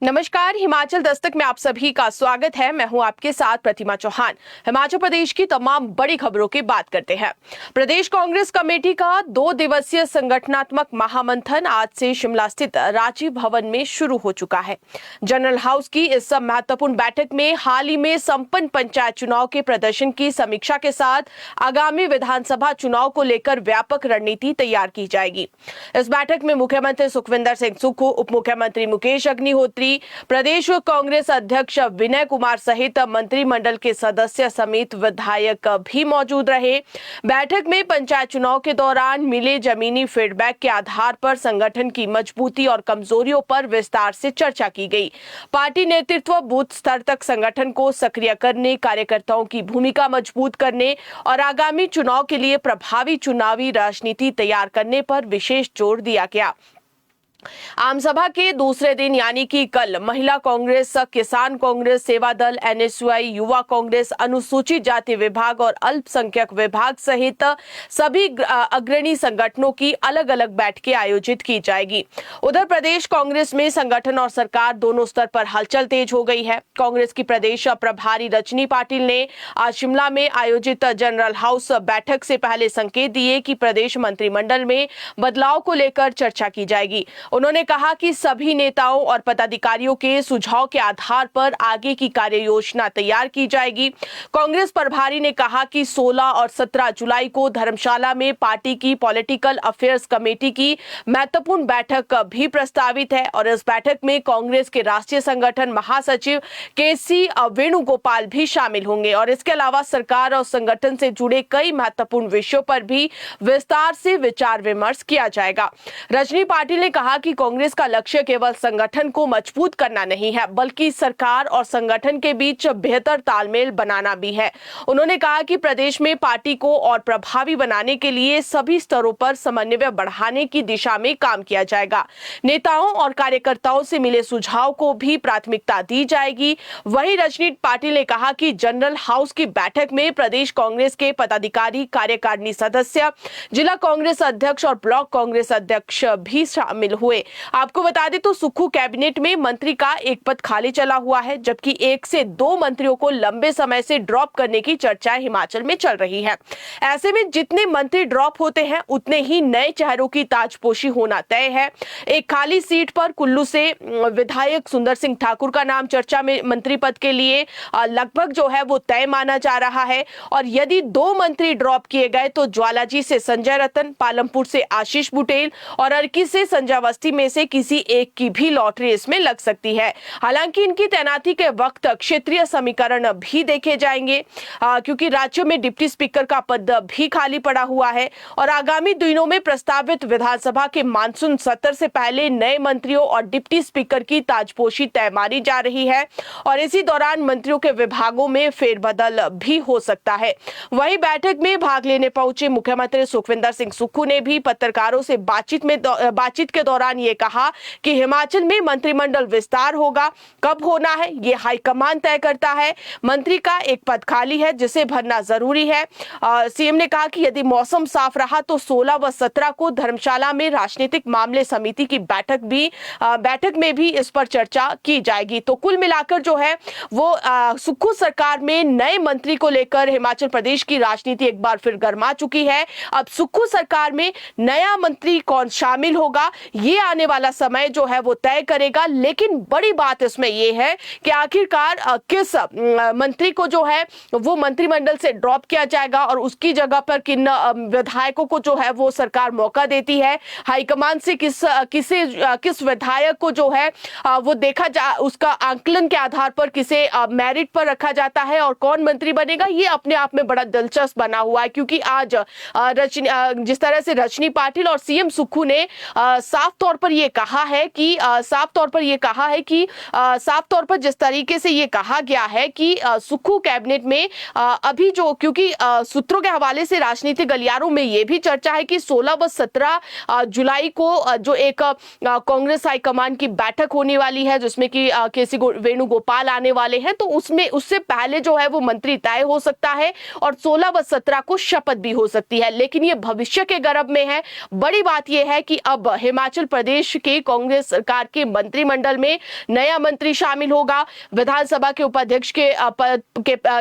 नमस्कार, हिमाचल दस्तक में आप सभी का स्वागत है। मैं हूं आपके साथ प्रतिमा चौहान। हिमाचल प्रदेश की तमाम बड़ी खबरों की बात करते हैं। प्रदेश कांग्रेस कमेटी का 2 दिवसीय संगठनात्मक महामंथन आज से शिमला स्थित राजीव भवन में शुरू हो चुका है। जनरल हाउस की इस महत्वपूर्ण बैठक में हाल ही में संपन्न पंचायत चुनाव के प्रदर्शन की समीक्षा के साथ आगामी विधानसभा चुनाव को लेकर व्यापक रणनीति तैयार की जाएगी। इस बैठक में मुख्यमंत्री सुखविंदर सिंह सुक्खू, उप मुख्यमंत्री मुकेश अग्निहोत्री, प्रदेश कांग्रेस अध्यक्ष विनय कुमार सहित मंत्रिमंडल के सदस्य समेत विधायक भी मौजूद रहे। बैठक में पंचायत चुनाव के दौरान मिले जमीनी फीडबैक के आधार पर संगठन की मजबूती और कमजोरियों पर विस्तार से चर्चा की गई। पार्टी नेतृत्व बूथ स्तर तक संगठन को सक्रिय करने, कार्यकर्ताओं की भूमिका मजबूत करने और आगामी चुनाव के लिए प्रभावी चुनावी रणनीति तैयार करने पर विशेष जोर दिया गया। आम सभा के दूसरे दिन यानी कि कल महिला कांग्रेस, किसान कांग्रेस, सेवा दल, एनएसयूआई, युवा कांग्रेस, अनुसूचित जाति विभाग और अल्पसंख्यक विभाग सहित सभी अग्रणी संगठनों की अलग अलग बैठकें आयोजित की जाएगी। उधर प्रदेश कांग्रेस में संगठन और सरकार दोनों स्तर पर हलचल तेज हो गई है। कांग्रेस की प्रदेश प्रभारी रजनी पाटिल ने आज शिमला में आयोजित जनरल हाउस बैठक से पहले संकेत दिए कि प्रदेश मंत्रिमंडल में बदलाव को लेकर चर्चा की जाएगी। उन्होंने कहा कि सभी नेताओं और पदाधिकारियों के सुझाव के आधार पर आगे की कार्य योजना तैयार की जाएगी। कांग्रेस प्रभारी ने कहा कि 16 और 17 जुलाई को धर्मशाला में पार्टी की पॉलिटिकल अफेयर्स कमेटी की महत्वपूर्ण बैठक भी प्रस्तावित है और इस बैठक में कांग्रेस के राष्ट्रीय संगठन महासचिव केसी वेणुगोपाल भी शामिल होंगे और इसके अलावा सरकार और संगठन से जुड़े कई महत्वपूर्ण विषयों पर भी विस्तार से विचार विमर्श किया जाएगा। रजनी पाटिल ने कहा कि कांग्रेस का लक्ष्य केवल संगठन को मजबूत करना नहीं है, बल्कि सरकार और संगठन के बीच बेहतर तालमेल बनाना भी है। उन्होंने कहा कि प्रदेश में पार्टी को और प्रभावी बनाने के लिए सभी स्तरों पर समन्वय बढ़ाने की दिशा में काम किया जाएगा। नेताओं और कार्यकर्ताओं से मिले सुझाव को भी प्राथमिकता दी जाएगी। वहीं रजनी पाटिल ने कहा कि जनरल हाउस की बैठक में प्रदेश कांग्रेस के पदाधिकारी, कार्यकारिणी सदस्य, जिला कांग्रेस अध्यक्ष और ब्लॉक कांग्रेस अध्यक्ष भी शामिल हुए। आपको बता दें तो सुक्खू कैबिनेट में मंत्री का एक पद खाली चला हुआ है, जबकि 1 से 2 मंत्रियों को लंबे समय से ड्रॉप करने की चर्चाएं हिमाचल में चल रही है। ऐसे में जितने मंत्री ड्रॉप होते हैं उतने ही नए चेहरों की ताजपोशी होना तय है। एक खाली सीट पर कुल्लू से विधायक सुंदर सिंह ठाकुर का नाम चर्चा में मंत्री पद के लिए लगभग जो है वो तय माना जा रहा है और यदि 2 मंत्री ड्रॉप किए गए तो ज्वालाजी से संजय रतन, पालमपुर से आशीष बुटेल और अर्की से संजय अवस्थी में से किसी एक की भी लॉटरी इसमें लग सकती है। हालांकि इनकी तैनाती के वक्त क्षेत्रीय समीकरण भी देखे जाएंगे क्योंकि राज्य में डिप्टी स्पीकर का पद भी खाली पड़ा हुआ है और आगामी दिनों में प्रस्तावित विधानसभा के मानसून सत्र से पहले नए मंत्रियों और डिप्टी स्पीकर की ताजपोशी तय मानी जा रही है और इसी दौरान मंत्रियों के विभागों में फेरबदल भी हो सकता है। वहीं बैठक में भाग लेने पहुंचे मुख्यमंत्री सुखविंदर सिंह सुक्खू ने भी पत्रकारों से बातचीत के दौरान ये कहा कि हिमाचल में मंत्रिमंडल विस्तार होगा। कब होना है ये हाईकमान तय करता है। मंत्री का एक पद खाली है जिसे भरना जरूरी है। सीएम ने कहा कि यदि मौसम साफ रहा तो 16 व 17 को धर्मशाला में राजनीतिक मामले समिति की बैठक में भी इस पर चर्चा की जाएगी। तो कुल मिलाकर जो है वो सुक्खू सरकार में नए मंत्री को लेकर हिमाचल प्रदेश की राजनीति एक बार फिर गर्मा चुकी है। अब सुक्खू सरकार में नया मंत्री कौन शामिल होगा ये आने वाला समय जो है वो तय करेगा। लेकिन बड़ी बात इसमें ये है कि आखिरकार किस मंत्री को जो है वो मंत्रिमंडल से ड्रॉप किया जाएगा और उसकी जगह पर किन विधायकों को जो है वो सरकार मौका देती है। हाईकमान से किस विधायक को जो है वो उसका आंकलन के आधार पर किसे मेरिट पर रखा जाता है और कौन मंत्री बनेगा ये अपने आप में बड़ा दिलचस्प बना हुआ है। क्योंकि आज जिस तरह से रजनी पाटिल और सीएम सुक्खू ने साफ तौर पर यह कहा है कि साफ तौर पर जिस तरीके से ये कहा गया है कि सुक्खू कैबिनेट में अभी जो क्योंकि सूत्रों के हवाले से राजनीतिक गलियारों में ये भी चर्चा है कि 16 व 17 जुलाई को जो एक कांग्रेस हाईकमान की बैठक होने वाली है जिसमें कि केसी वेणुगोपाल आने वाले हैं, तो उससे पहले जो है वो मंत्री तय हो सकता है और 16 व 17 को शपथ भी हो सकती है। लेकिन ये भविष्य के गर्भ में है। बड़ी बात यह है कि अब हिमाचल प्रदेश प्रदेश के कांग्रेस सरकार के मंत्रिमंडल में नया मंत्री शामिल होगा। विधानसभा के उपाध्यक्ष के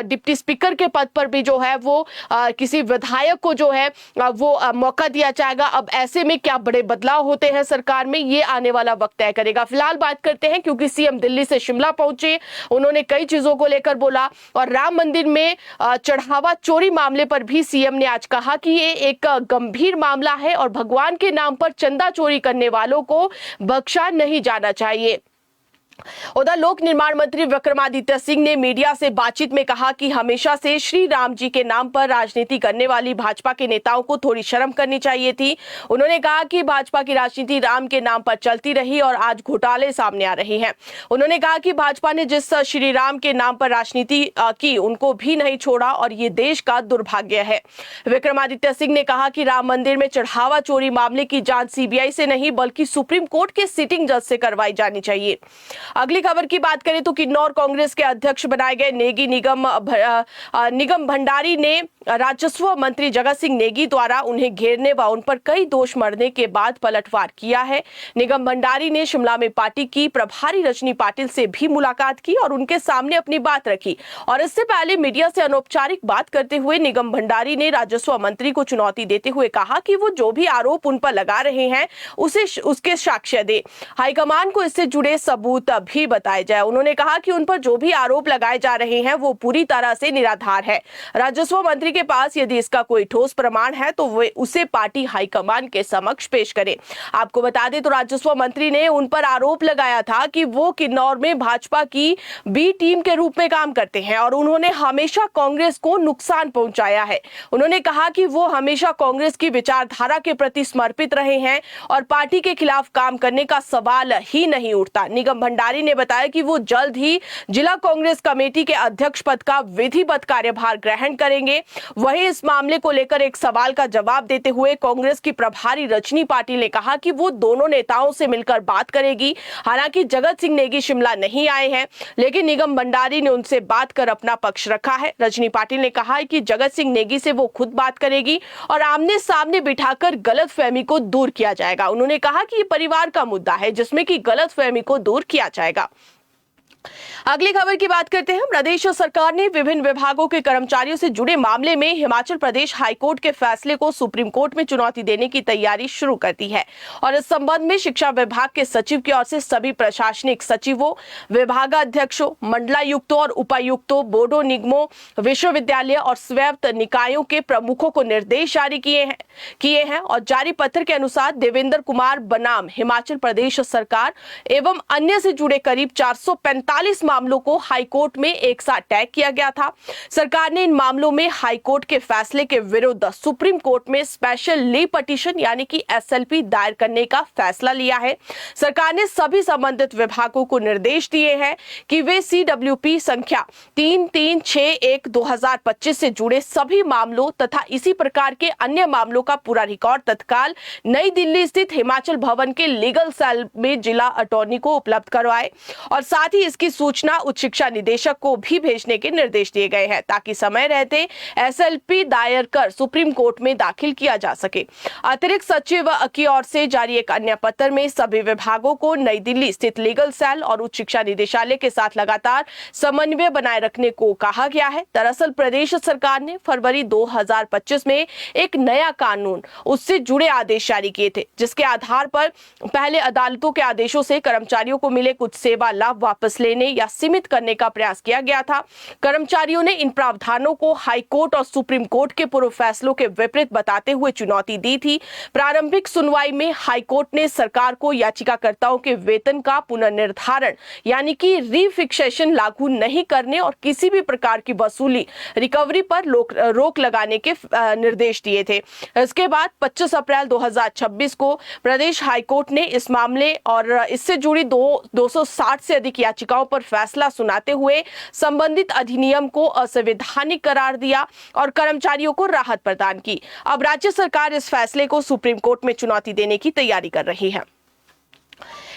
डिप्टी स्पीकर के पद पर भी जो है वो किसी विधायक को जो है वो मौका दिया जाएगा। अब ऐसे में क्या बड़े बदलाव होते हैं सरकार में, ये आने वाला वक्त तय करेगा। फिलहाल बात करते हैं, क्योंकि सीएम दिल्ली से शिमला पहुंचे, उन्होंने कई चीजों को लेकर बोला और राम मंदिर में चढ़ावा चोरी मामले पर भी सीएम ने आज कहा कि ये एक गंभीर मामला है और भगवान के नाम पर चंदा चोरी करने वालों को बख्शा नहीं जाना चाहिए। उधर लोक निर्माण मंत्री विक्रमादित्य सिंह ने मीडिया से बातचीत में कहा कि हमेशा से श्री राम जी के नाम पर राजनीति करने वाली भाजपा के नेताओं को थोड़ी शर्म करनी चाहिए थी। उन्होंने कहा कि भाजपा की राजनीति राम के नाम पर चलती रही और आज घोटाले सामने आ रहे हैं। उन्होंने कहा कि भाजपा ने जिस श्री राम के नाम पर राजनीति की उनको भी नहीं छोड़ा और ये देश का दुर्भाग्य है। विक्रमादित्य सिंह ने कहा कि राम मंदिर में चढ़ावा चोरी मामले की जांच सीबीआई से नहीं बल्कि सुप्रीम कोर्ट के सिटिंग जज से करवाई जानी चाहिए। अगली खबर की बात करें तो किन्नौर कांग्रेस के अध्यक्ष बनाए गए नेगी निगम भंडारी ने राजस्व मंत्री जगत सिंह नेगी द्वारा उन्हें घेरने व उन पर कई दोष मढ़ने के बाद पलटवार किया है। निगम भंडारी ने शिमला में पार्टी की प्रभारी रजनी पाटिल से भी मुलाकात की और उनके सामने अपनी बात रखी और इससे पहले मीडिया से अनौपचारिक बात करते हुए निगम भंडारी ने राजस्व मंत्री को चुनौती देते हुए कहा कि वो जो भी आरोप उन पर लगा रहे हैं उसके साक्ष्य दे, हाईकमान को इससे जुड़े सबूत भी बताए जाए। उन्होंने कहा कि उन पर जो भी आरोप लगाए जा रहे हैं वो पूरी तरह से निराधार है। राजस्व मंत्री के पास यदि इसका कोई ठोस प्रमाण है तो वे उसे पार्टी हाईकमान के समक्ष पेश करें। आपको बता दें तो राजस्व मंत्री ने उन पर आरोप लगाया था कि वो किन्नौर में भाजपा की बी टीम के रूप में काम करते हैं और उन्होंने हमेशा कांग्रेस को नुकसान पहुंचाया है। उन्होंने कहा कि वो हमेशा कांग्रेस की विचारधारा के प्रति समर्पित रहे हैं और पार्टी के खिलाफ काम करने का सवाल ही नहीं उठता। निगम भंडारी ने बताया कि वो जल्द ही जिला कांग्रेस कमेटी के अध्यक्ष पद का विधिवत कार्यभार ग्रहण करेंगे। वहीं इस मामले को लेकर एक सवाल का जवाब देते हुए कांग्रेस की प्रभारी रजनी पाटिल ने कहा कि वो दोनों नेताओं से मिलकर बात करेगी। हालांकि जगत सिंह नेगी शिमला नहीं आए हैं, लेकिन निगम भंडारी ने उनसे बात कर अपना पक्ष रखा है। रजनी पाटिल ने कहा है कि जगत सिंह नेगी से वो खुद बात करेगी और आमने सामने बिठाकर गलतफहमी को दूर किया जाएगा। उन्होंने कहा कि ये परिवार का मुद्दा है जिसमें कि गलतफहमी को दूर किया जाएगा। अगली खबर की बात करते हैं। प्रदेश सरकार ने विभिन्न विभागों के कर्मचारियों से जुड़े मामले में हिमाचल प्रदेश हाईकोर्ट के फैसले को सुप्रीम कोर्ट में चुनौती देने की तैयारी शुरू कर दी है और इस संबंध में शिक्षा विभाग के सचिव की ओर से सभी प्रशासनिक सचिवों, विभागाध्यक्षों, मंडलायुक्तों और उपायुक्तों, बोर्डों, निगमों, विश्वविद्यालय और स्वायत्त निकायों के प्रमुखों को निर्देश जारी किए हैं और जारी पत्र के अनुसार देवेंद्र कुमार बनाम हिमाचल प्रदेश सरकार एवं अन्य से जुड़े करीब 445 मामलों को हाईकोर्ट में एक साथ टैग किया गया था। सरकार ने इन मामलों में हाईकोर्ट के फैसले के विरुद्ध सुप्रीम कोर्ट में स्पेशल लीव पिटीशन यानी कि एसएलपी दायर करने का फैसला लिया है। सरकार ने सभी संबंधित विभागों को निर्देश दिए हैं कि वे CWP संख्या 3361/2025 से जुड़े सभी मामलों तथा इसी प्रकार के अन्य मामलों का पूरा रिकॉर्ड तत्काल नई दिल्ली स्थित हिमाचल भवन के लीगल सेल में जिला अटॉर्नी को उपलब्ध करवाए और साथ ही इसकी सूचना उच्च शिक्षा निदेशक को भी भेजने के निर्देश दिए गए हैं ताकि समय रहते एसएलपी दायर कर सुप्रीम कोर्ट में दाखिल किया जा सके। अतिरिक्त सचिव की ओर से जारी एक अन्य पत्र में सभी विभागों को नई दिल्ली स्थित लीगल सेल और उच्च शिक्षा निदेशालय के साथ लगातार समन्वय बनाए रखने को कहा गया है। दरअसल प्रदेश सरकार ने फरवरी 2025 में एक नया कानून उससे जुड़े आदेश जारी किए थे, जिसके आधार पर पहले अदालतों के आदेशों से कर्मचारियों को मिले कुछ सेवा लाभ वापस लेने या सीमित करने का प्रयास किया गया था। कर्मचारियों ने इन प्रावधानों को हाईकोर्ट और सुप्रीम कोर्ट के पूर्व फैसलों के विपरीत बताते हुए चुनौती दी थी। प्रारंभिक सुनवाई में हाईकोर्ट ने सरकार को याचिकाकर्ताओं के वेतन का पुनर्निर्धारण यानी कि रीफिक्सेशन लागू नहीं करने और किसी भी प्रकार की वसूली रिकवरी पर रोक लगाने के निर्देश दिए थे। इसके बाद 25 अप्रैल 2026 को प्रदेश हाईकोर्ट ने इस मामले और इससे जुड़ी 260 से अधिक याचिकाओं पर फैसला सुनाते हुए संबंधित अधिनियम को असंवैधानिक करार दिया और कर्मचारियों को राहत प्रदान की। अब राज्य सरकार इस फैसले को सुप्रीम कोर्ट में चुनौती देने की तैयारी कर रही है।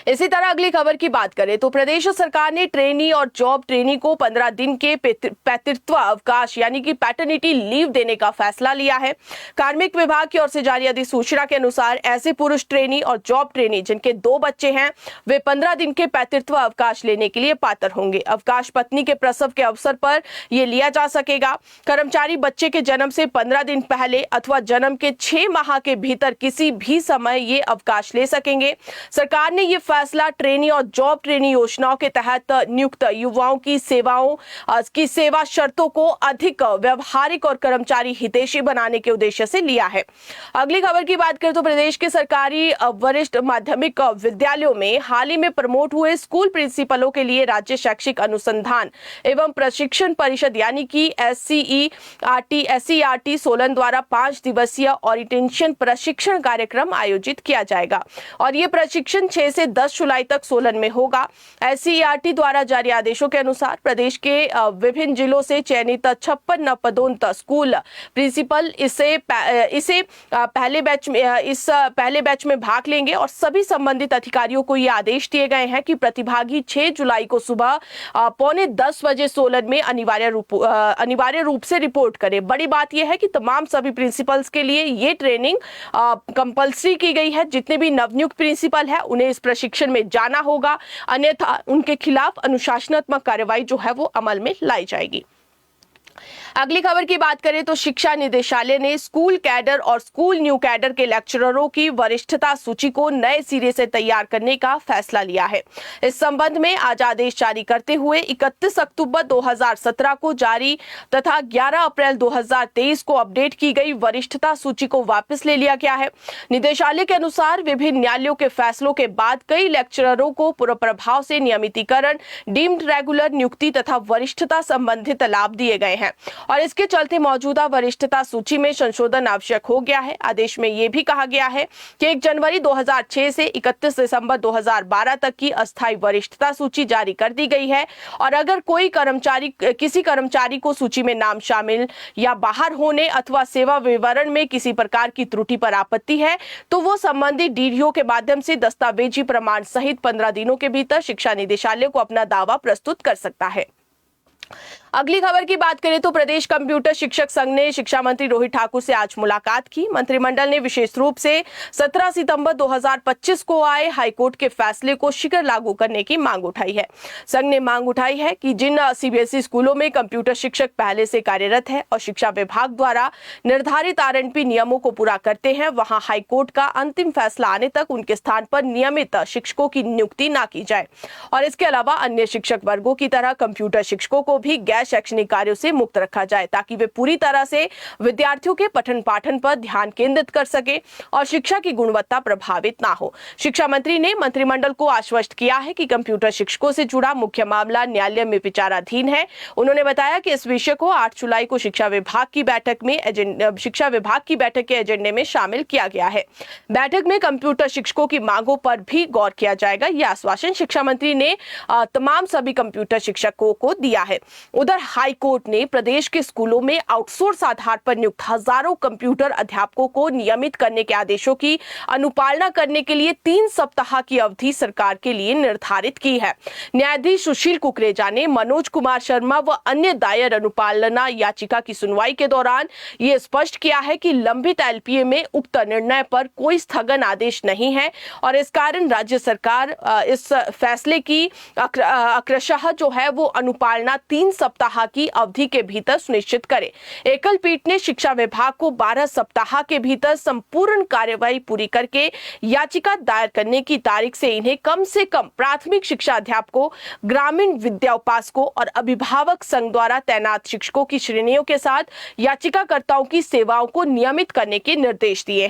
इसी तरह अगली खबर की बात करें तो प्रदेश सरकार ने ट्रेनी और जॉब ट्रेनी को 15 दिन के पैतृत्व अवकाश यानी कि पैटर्निटी लीव देने का फैसला लिया है। कार्मिक विभाग की ओर से जारी अधिसूचना के अनुसार ऐसे पुरुष ट्रेनी और जॉब ट्रेनी जिनके 2 बच्चे हैं वे 15 दिन के पैतृत्व अवकाश लेने के लिए पात्र होंगे। अवकाश पत्नी के प्रसव के अवसर पर यह लिया जा सकेगा। कर्मचारी बच्चे के जन्म से 15 दिन पहले अथवा जन्म के 6 माह के भीतर किसी भी समय ये अवकाश ले सकेंगे। सरकार ने यह फैसला ट्रेनी और जॉब ट्रेनी योजनाओं के तहत नियुक्त युवाओं की सेवा शर्तों को अधिक व्यवहारिक और कर्मचारी हितैषी बनाने के उद्देश्य से लिया है। अगली खबर की बात करें तो प्रदेश के सरकारी वरिष्ठ माध्यमिक विद्यालयों में हाल ही में प्रमोट हुए स्कूल प्रिंसिपलों के लिए राज्य शैक्षिक अनुसंधान एवं प्रशिक्षण परिषद यानी कि SCERT सोलन द्वारा 5 दिवसीय ओरिएंटेशन प्रशिक्षण कार्यक्रम आयोजित किया जाएगा और ये प्रशिक्षण 6 से 10 जुलाई तक सोलन में होगा। SCERT द्वारा जारी आदेशों के अनुसार प्रदेश के विभिन्न जिलों से चयनित 56 नवपदोन्नत स्कूल प्रिंसिपल इस पहले बैच में भाग लेंगे और सभी संबंधित अधिकारियों को ये आदेश दिए गए हैं कि प्रतिभागी 6 जुलाई को सुबह 9:45 बजे सोलन में अनिवार्य रूप से रिपोर्ट करें। बड़ी बात यह है कि तमाम सभी प्रिंसिपल्स के लिए ये ट्रेनिंग कंपल्सरी की गई है। जितने भी नवनियुक्त प्रिंसिपल है उन्हें इस प्रशिक्षण में जाना होगा, अन्यथा उनके खिलाफ अनुशासनात्मक कार्रवाई जो है वो अमल में लाई जाएगी। अगली खबर की बात करें तो शिक्षा निदेशालय ने स्कूल कैडर और स्कूल न्यू कैडर के लेक्चररों की वरिष्ठता सूची को नए सिरे से तैयार करने का फैसला लिया है। इस संबंध में आज आदेश जारी करते हुए 31 अक्टूबर 2017 को जारी तथा 11 अप्रैल 2023 को अपडेट की गई वरिष्ठता सूची को वापस ले लिया गया है। निदेशालय के अनुसार विभिन्न न्यायालयों के फैसलों के बाद कई लेक्चररों को पूर्व प्रभाव से नियमितीकरण, डीम्ड रेगुलर नियुक्ति तथा वरिष्ठता संबंधित लाभ दिए गए हैं और इसके चलते मौजूदा वरिष्ठता सूची में संशोधन आवश्यक हो गया है। आदेश में यह भी कहा गया है कि 1 जनवरी 2006 से 31 दिसंबर 2012 तक की अस्थायी वरिष्ठता सूची जारी कर दी गई है और अगर किसी कर्मचारी को सूची में नाम शामिल या बाहर होने अथवा सेवा विवरण में किसी प्रकार की त्रुटि पर आपत्ति है तो वो संबंधित DDO के माध्यम से दस्तावेजी प्रमाण सहित 15 दिनों के भीतर शिक्षा निदेशालय को अपना दावा प्रस्तुत कर सकता है। अगली खबर की बात करें तो प्रदेश कंप्यूटर शिक्षक संघ ने शिक्षा मंत्री रोहित ठाकुर से आज मुलाकात की। मंत्रिमंडल ने विशेष रूप से 17 सितंबर 2025 को आए हाईकोर्ट के फैसले को शीघ्र लागू करने की मांग उठाई है। संघ ने मांग उठाई है कि जिन CBSE स्कूलों में कंप्यूटर शिक्षक पहले से कार्यरत है और शिक्षा विभाग द्वारा निर्धारित RNP नियमों को पूरा करते हैं वहां हाईकोर्ट का अंतिम फैसला आने तक उनके स्थान पर नियमित शिक्षकों की नियुक्ति न की जाए और इसके अलावा अन्य शिक्षक वर्गों की तरह कंप्यूटर शिक्षकों को भी शैक्षणिक कार्यों से मुक्त रखा जाए ताकि वे पूरी तरह से विद्यार्थियों के पठन पाठन पर ध्यान केंद्रित कर सके और शिक्षा की गुणवत्ता प्रभावित ना हो। शिक्षा मंत्री ने मंत्रिमंडल को आश्वस्त किया है कि कंप्यूटर शिक्षकों से जुड़ा मुख्य मामला न्यायालय में विचाराधीन है। उन्होंने बताया कि इस विषय को 8 जुलाई को शिक्षा विभाग की बैठक के एजेंडे में शामिल किया गया है। बैठक में कंप्यूटर शिक्षकों की मांगों पर भी गौर किया जाएगा। यह आश्वासन शिक्षा मंत्री ने तमाम सभी कंप्यूटर शिक्षकों को दिया है। उधर हाई कोर्ट ने प्रदेश के स्कूलों में आउटसोर्स आधार पर नियुक्त हजारों कंप्यूटर अध्यापकों को नियमित करने के आदेशों की अनुपालना करने के लिए 3 सप्ताह की अवधि सरकार के लिए निर्धारित की है। न्यायाधीश सुशील कुकरेजा ने मनोज कुमार शर्मा व अन्य दायर अनुपालना याचिका की सुनवाई के दौरान ये स्पष्ट किया है कि लंबित LPA में उक्त निर्णय पर कोई स्थगन आदेश नहीं है और इस कारण राज्य सरकार इस फैसले की अक्रशः जो है वो अनुपालना 3 सप्ताह की अवधि के भीतर सुनिश्चित करे। एकल पीठ ने शिक्षा विभाग को 12 सप्ताह के भीतर संपूर्ण कार्यवाही पूरी करके याचिका दायर करने की तारीख से इन्हें कम से कम प्राथमिक शिक्षा अध्यापकों, ग्रामीण विद्या उपासकों और अभिभावक संघ द्वारा तैनात शिक्षकों की श्रेणियों के साथ याचिकाकर्ताओं की सेवाओं को नियमित करने के निर्देश दिए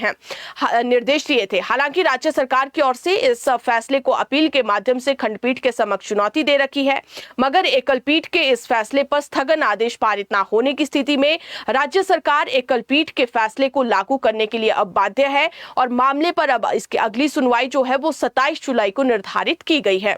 थे। हालांकि राज्य सरकार की ओर से इस फैसले को अपील के माध्यम से खंडपीठ के समक्ष चुनौती दे रखी है, मगर एकल पीठ के इस फैसले पर स्थगन आदेश पारित न होने की स्थिति में राज्य सरकार एकल पीठ के फैसले को लागू करने के लिए अब बाध्य है और मामले पर अब इसकी अगली सुनवाई जो है वो 27 जुलाई को निर्धारित की गई है।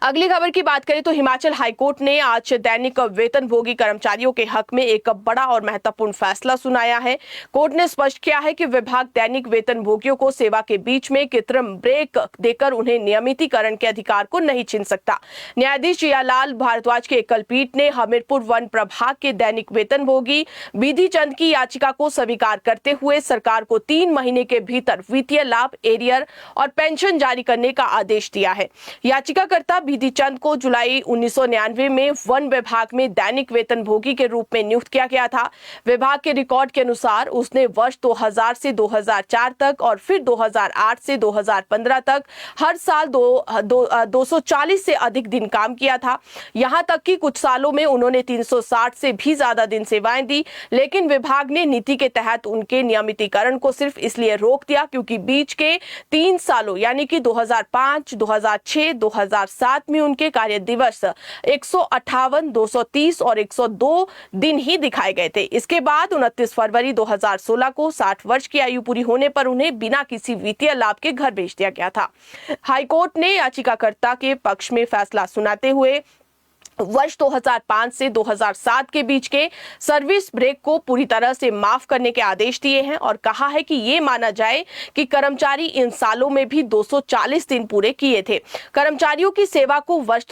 अगली खबर की बात करें तो हिमाचल हाईकोर्ट ने आज दैनिक वेतनभोगी कर्मचारियों के हक में एक बड़ा और महत्वपूर्ण फैसला सुनाया है। कोर्ट ने स्पष्ट किया है कि विभाग दैनिक वेतनभोगियों को सेवा के बीच में कृत्रिम ब्रेक देकर उन्हें नियमितीकरण के अधिकार को नहीं छीन सकता। न्यायाधीश जियालाल भारद्वाज के एकल पीठ ने हमीरपुर वन प्रभाग के दैनिक वेतनभोगी बिधि चंद की याचिका को स्वीकार करते हुए सरकार को 3 महीने के भीतर वित्तीय लाभ, एरियर और पेंशन जारी करने का आदेश दिया है। याचिकाकर्ता बिधि चंद को जुलाई 1999 में वन विभाग में दैनिक वेतनभोगी के रूप में नियुक्त किया गया था। विभाग के रिकॉर्ड के अनुसार उसने वर्ष 2000 से 2004 तक और फिर 2008 से 2015 तक हर साल 240 से अधिक दिन काम किया था। यहां तक कि कुछ सालों में उन्होंने 360 से भी ज्यादा दिन सेवाएं दी, लेकिन विभाग ने नीति के तहत उनके नियमितीकरण को सिर्फ इसलिए रोक दिया क्योंकि बीच के 3 सालों यानी कि 2005, 2006, 2007 में उनके कार्य दिवस 158, 230 और 102 दिन ही दिखाए गए थे। इसके बाद 29 फरवरी 2016 को 60 वर्ष की आयु पूरी होने पर उन्हें बिना किसी वित्तीय लाभ के घर भेज दिया गया था। हाईकोर्ट ने याचिकाकर्ता के पक्ष में फैसला सुनाते हुए वर्ष 2005 से 2007 के बीच के सर्विस ब्रेक को पूरी तरह से माफ करने के आदेश दिए हैं और कहा है कि ये माना जाए कि कर्मचारी इन सालों में भी 240 दिन पूरे किए थे। कर्मचारियों की सेवा को वर्ष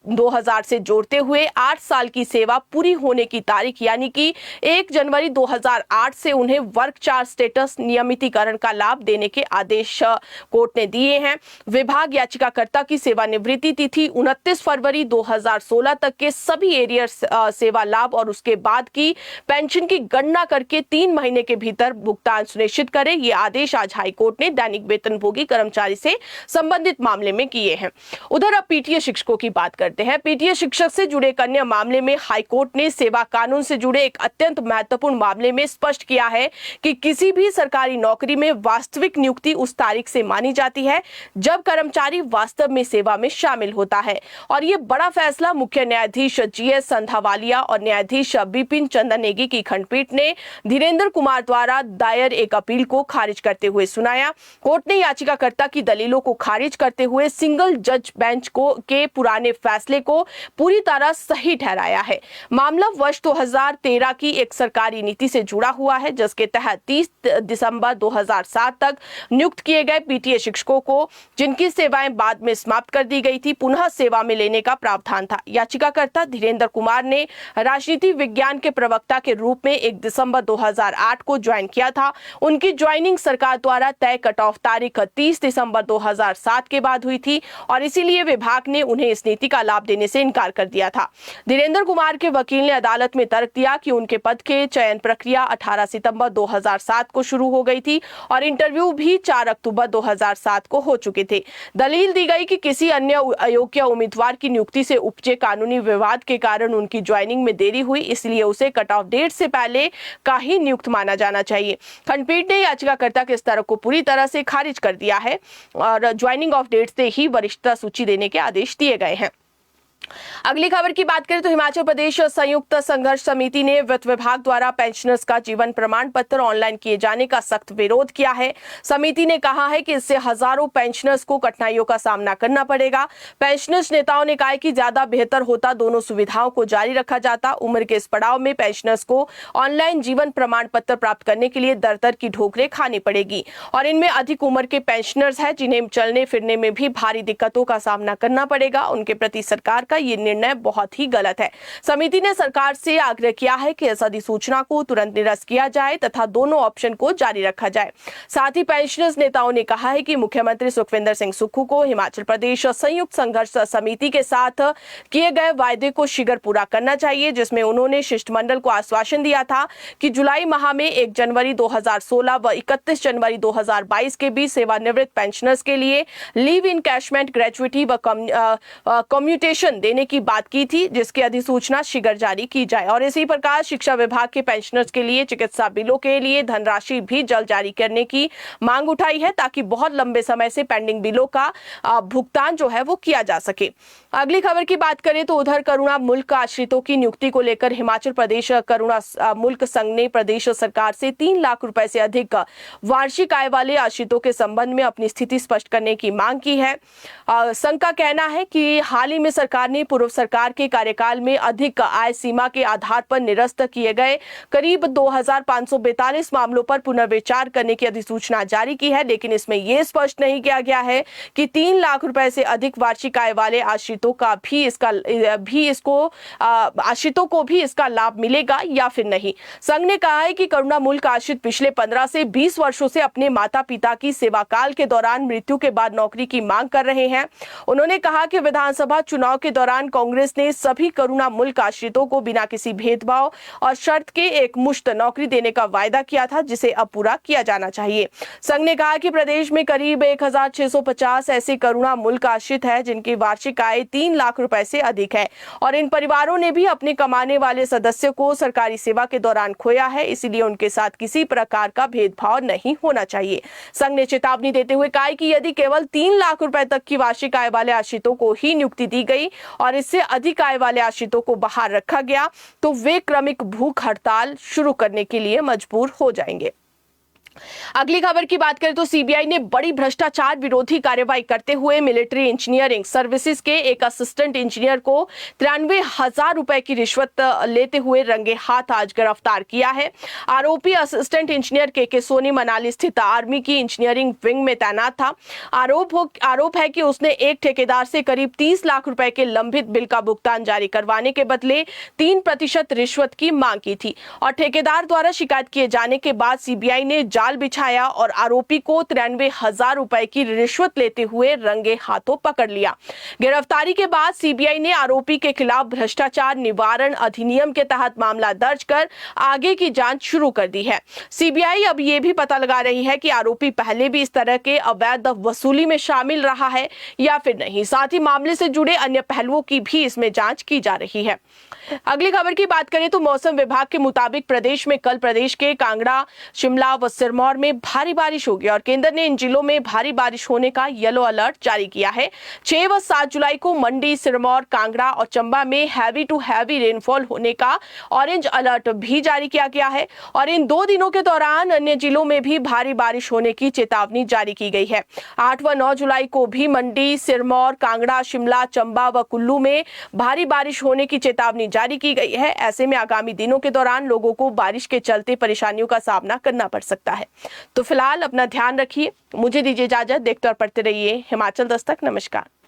2000 से जोड़ते हुए 8 साल की सेवा पूरी होने की तारीख यानी कि 1 जनवरी 2008 से उन्हें वर्ग 4 स्टेटस नियमितीकरण का लाभ देने के आदेश कोर्ट ने दिए हैं। विभाग याचिकाकर्ता की सेवानिवृत्ति तिथि 29 फरवरी 2016 तक के सभी एरियर सेवा लाभ और उसके बाद की पेंशन की गणना करके 3 महीने के भीतर भुगतान सुनिश्चित करे। ये आदेश आज हाईकोर्ट ने दैनिक वेतनभोगी कर्मचारी से संबंधित मामले में किए हैं। उधर अब पीटीए शिक्षकों की बात करते हैं। पीटीए शिक्षक से जुड़े एक अन्य मामले में हाईकोर्ट ने सेवा कानून से जुड़े एक अत्यंत महत्वपूर्ण मामले में स्पष्ट किया है कि किसी भी सरकारी नौकरी में वास्तविक नियुक्ति उस तारीख से मानी जाती है जब कर्मचारी वास्तव में सेवा में शामिल होता है। और ये बड़ा फैसला मुख्य न्यायाधीश जीएस संधावालिया और न्यायाधीश बिपिन चंद्र नेगी की खंडपीठ ने धीरेन्द्र कुमार द्वारा दायर एक अपील को खारिज करते हुए सुनाया। कोर्ट ने याचिकाकर्ता की दलीलों को खारिज करते हुए सिंगल जज बेंच के पुराने फैसले को पूरी तरह सही ठहराया है। मामला वर्ष 2013 की एक सरकारी नीति से जुड़ा हुआ है जिसके तहत 30 दिसंबर 2007 तक नियुक्त किए गए पीटीए शिक्षकों को जिनकी सेवाएं बाद में समाप्त कर दी गई थी पुनः सेवा में लेने का प्रावधान था। याचिकाकर्ता धीरेन्द्र कुमार ने राजनीति विज्ञान के प्रवक्ता के रूप में 1 दिसंबर 2008 को ज्वाइन किया था। उनकी ज्वाइनिंग सरकार द्वारा तय कट ऑफ तारीख 30 दिसंबर 2007 के बाद हुई थी और इसीलिए विभाग ने उन्हें इस नीति का लाभ देने से इनकार कर दिया था। धीरेन्द्र कुमार के वकील ने अदालत में तर्क दिया कि उनके पद के चयन प्रक्रिया 18 सितंबर 2007 को शुरू हो गई थी और इंटरव्यू भी 4 अक्टूबर 2007 को हो चुके थे। दलील दी गई कि किसी अन्य अयोग्य उम्मीदवार की नियुक्ति से उपजे कानूनी विवाद के कारण उनकी ज्वाइनिंग में देरी हुई, इसलिए उसे कट ऑफ डेट से पहले का ही नियुक्त माना जाना चाहिए। खंडपीठ ने याचिकाकर्ता के स्तर को पूरी तरह से खारिज कर दिया है और ज्वाइनिंग ऑफ डेट से ही वरिष्ठता सूची देने के आदेश दिए गए हैं। अगली खबर की बात करें तो हिमाचल प्रदेश संयुक्त संघर्ष समिति ने वित्त विभाग द्वारा पेंशनर्स का जीवन प्रमाण पत्र ऑनलाइन किए जाने का सख्त विरोध किया है। समिति ने कहा है कि इससे हजारों पेंशनर्स को कठिनाइयों का सामना करना पड़ेगा। पेंशनर्स नेताओं ने कहा कि ज्यादा बेहतर होता दोनों सुविधाओं को जारी रखा जाता। उम्र के इस पड़ाव में पेंशनर्स को ऑनलाइन जीवन प्रमाण पत्र प्राप्त करने के लिए दर की ठोकरें खानी पड़ेगी और इनमें अधिक उम्र के पेंशनर्स हैं जिन्हें चलने फिरने में भी भारी दिक्कतों का सामना करना पड़ेगा। उनके प्रति सरकार का ये निर्णय बहुत ही गलत है। समिति ने सरकार से आग्रह किया है कि इस अधिसूचना को तुरंत निरस्त किया जाए तथा दोनों ऑप्शन को जारी रखा जाए। साथ ही पेंशनर्स नेताओं ने कहा है कि मुख्यमंत्री सुखविंदर सिंह सुक्खू को हिमाचल प्रदेश संयुक्त संघर्ष समिति के साथ किए गए वायदे को शीघ्र पूरा करना चाहिए, जिसमें उन्होंने शिष्टमंडल को आश्वासन दिया था कि जुलाई माह में 1 जनवरी 2016 व 31 जनवरी 2022 के बीच सेवानिवृत्त पेंशनर्स के लिए लीव इनकैशमेंट, ग्रेजुइटी व कम्यूटेशन देने की बात की थी, जिसकी अधिसूचना शीघ्र जारी की जाए। और इसी प्रकार शिक्षा विभाग के पेंशनर्स के लिए चिकित्सा बिलों के लिए धनराशि भी जल्द जारी करने की मांग उठाई है, ताकि बहुत लंबे समय से पेंडिंग बिलों का भुगतान जो है वो किया जा सके। अगली खबर की बात करें तो उधर करुणा मुल्क आश्रितों की नियुक्ति को लेकर हिमाचल प्रदेश करुणा मुल्क संघ ने प्रदेश सरकार से 3 लाख रुपए से अधिक वार्षिक आय वाले आश्रितों के संबंध में अपनी स्थिति स्पष्ट करने की मांग की है। संघ का कहना है कि हाल ही में सरकार ने पूर्व सरकार के कार्यकाल में अधिक आय सीमा के आधार पर निरस्त किए गए करीब 2542 मामलों पर पुनर्विचार करने की अधिसूचना जारी की है, लेकिन इसमें यह स्पष्ट नहीं किया गया है कि 3 लाख रुपए से अधिक वार्षिक आय वाले आश्रितों को भी इसका लाभ मिलेगा या फिर नहीं। संघ ने कहा है कि करुणा मुल्क आश्रित पिछले 15 से 20 वर्षों से अपने माता पिता की सेवा काल के दौरान मृत्यु के बाद नौकरी की मांग कर रहे हैं। उन्होंने कहा कि विधानसभा चुनाव के दौरान कांग्रेस ने सभी करुणा मुल्क आश्रितों को बिना किसी भेदभाव और शर्त के एक मुश्त नौकरी देने का वायदा किया था, जिसे अब पूरा किया जाना चाहिए। संघ ने कहा कि प्रदेश में करीब 1650 ऐसे करुणा मुल्क आश्रित है जिनकी वार्षिक आय 3 लाख रुपए से अधिक है, और इन परिवारों ने भी अपने कमाने वाले सदस्य को सरकारी सेवा के दौरान खोया है, इसलिए उनके साथ किसी प्रकार का भेदभाव नहीं होना चाहिए। संघ ने चेतावनी देते हुए कहा कि यदि केवल 3 लाख रुपए तक की वार्षिक आय वाले आश्रितों को ही नियुक्ति दी गई और इससे अधिक आय वाले आश्रितों को बाहर रखा गया तो वे क्रमिक भूख हड़ताल शुरू करने के लिए मजबूर हो जाएंगे। अगली खबर की बात करें तो सीबीआई ने बड़ी भ्रष्टाचार विरोधी कार्रवाई करते हुए मिलिट्री इंजीनियरिंग सर्विसेज के एक असिस्टेंट इंजीनियर को 93,000 रुपए की रिश्वत लेते हुए रंगे हाथ आज गिरफ्तार किया है। आरोपी असिस्टेंट इंजीनियर के सोनी मनाली स्थित आर्मी की इंजीनियरिंग विंग में तैनात था। आरोप है कि उसने एक ठेकेदार से करीब 30 लाख रुपए के लंबित बिल का भुगतान जारी करवाने के बदले 3% रिश्वत की मांग की थी, और ठेकेदार द्वारा शिकायत किए जाने के बाद सीबीआई ने जाल बिछाया और आरोपी को 93,000 रुपए की रिश्वत लेते हुए रंगे हाथों पकड़ लिया। गिरफ्तारी के बाद सीबीआई ने आरोपी के खिलाफ भ्रष्टाचार निवारण अधिनियम के तहत मामला दर्ज कर आगे की जांच शुरू कर दी है। सीबीआई अब यह भी पता लगा रही है कि आरोपी पहले भी इस तरह के अवैध वसूली में शामिल रहा है या फिर नहीं। साथ ही मामले से जुड़े अन्य पहलुओं की भी इसमें जांच की जा रही है। अगली खबर की बात करें तो मौसम विभाग के मुताबिक प्रदेश में कल प्रदेश के कांगड़ा, शिमला व सिरमौर में भारी बारिश होगी, और केंद्र ने इन जिलों में भारी बारिश होने का येलो अलर्ट जारी किया है। 6 व 7 जुलाई को मंडी, सिरमौर, कांगड़ा और चंबा में हैवी टू हैवी रेनफॉल होने का ऑरेंज अलर्ट भी जारी किया गया है, और इन 2 दिनों के दौरान अन्य जिलों में भी भारी बारिश होने की चेतावनी जारी की गई है। 8 व 9 जुलाई को भी मंडी, सिरमौर, कांगड़ा, शिमला, चंबा व कुल्लू में भारी बारिश होने की चेतावनी जारी की गई है। ऐसे में आगामी दिनों के दौरान लोगों को बारिश के चलते परेशानियों का सामना करना पड़ सकता है। तो फिलहाल अपना ध्यान रखिए, मुझे दीजिए इजाजत। देखते और पढ़ते रहिए हिमाचल दस्तक। नमस्कार।